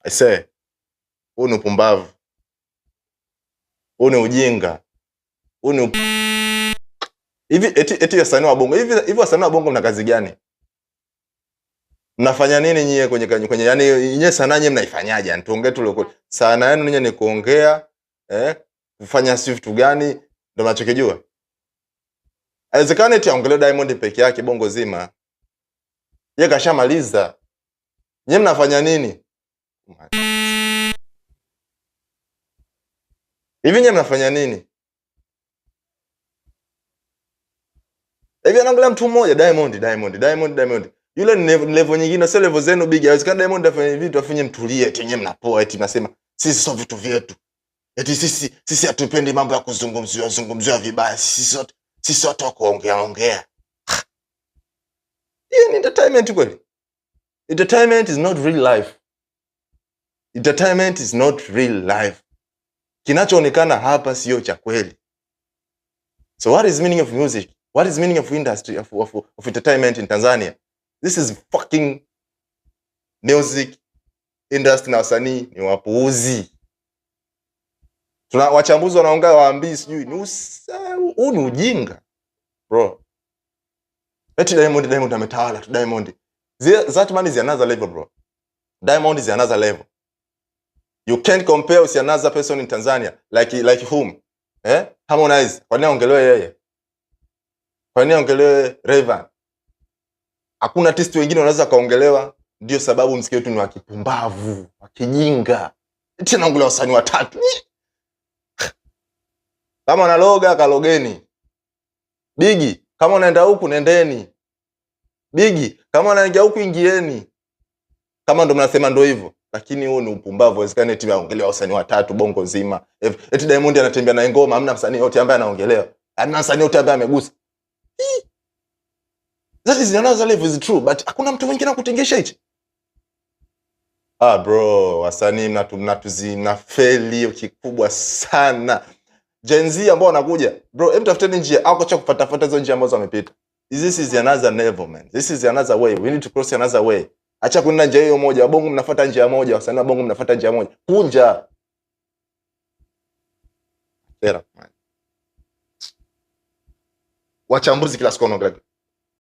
I say, huu ni upumbavu. Huu ni ujinga. Huu ni hivi eti wasanii wa Bongo. Hivi wasanii wa Bongo mna kazi gani? Mnafanya nini nyie kwenye yani nyie sanaa nyie mnaifanyaje? Yani tuongee tu leo. Sanaa yenu nyie ni kuongea, kufanya si vitu gani ndio mnachokijua? Haiwezekani eti aongelee Diamond peke yake Bongo zima. Yeye kashamaliza. Nyie mnafanya nini? Hivi nyie mnafanya nini? Hivi anaangalia mtu mmoja Diamond. Yule ni level nyingine, sio level zenu big. Haiwezekani Diamond afanye vitu afanye mtulie eti nyie mnapoa eti mnasema sisi sio vitu vyetu. Eti sisi hatupendi mambo ya kuzungumziwa vibaya. Sisi watu wa kuongea. Hii ni entertainment kweli? Entertainment is not real life. Entertainment is not real life. Kinachoonekana hapa sio cha kweli. So what is meaning of music? What is meaning of industry of entertainment in Tanzania? This is fucking music industry na wasanii ni wapuuzi. Tuna wachambuzi wanaongea waambii sijui huu ni ujinga. Bro. Eti Diamond ametawala tu Diamond. That man is another level, bro. Diamond is another level. You can't compare with another person in Tanzania like whom? Harmonize. Kwa nini aongelewe yeye? Kwa nini aongelewe Rayvanny? Hakuna artist wengine wanaweza kaongelewa, ndio sababu msikio wetu ni wa kipumbavu, wa kijinga. Eti naongelea wasanii watatu. Kama unaloga kalogeni. Bigi, kama unaenda huku nendeni. Bigi, kama unaingia huku ingieni. Kama ndo mnasema ndo hivyo. Lakini huo ni upumbavu. Haiwezekani eti aongelewa wasanii watatu Bongo nzima. Eti Diamond anatembea na ngoma, hamna msanii yote ambaye anaongelewa. Hamna msanii yote ambaye amegusa. That is another level, is true, but hakuna mtu mwingine anakutengesha hichi. Bro, wasanii mnatuzina feli kikubwa sana. Gen Z ambao wanakuja, bro, hebu tafuteni njia au kocha kufuata hizo njia ambazo wamepita. This is another level, man. This is another way. We need to cross another way. Acha kwenda njia hiyo moja. Bongo mnafuata njia moja, wasanii wa Bongo mnafuata njia moja. Kunja. Tera, man. Wachambuzi kila siku wanaongea.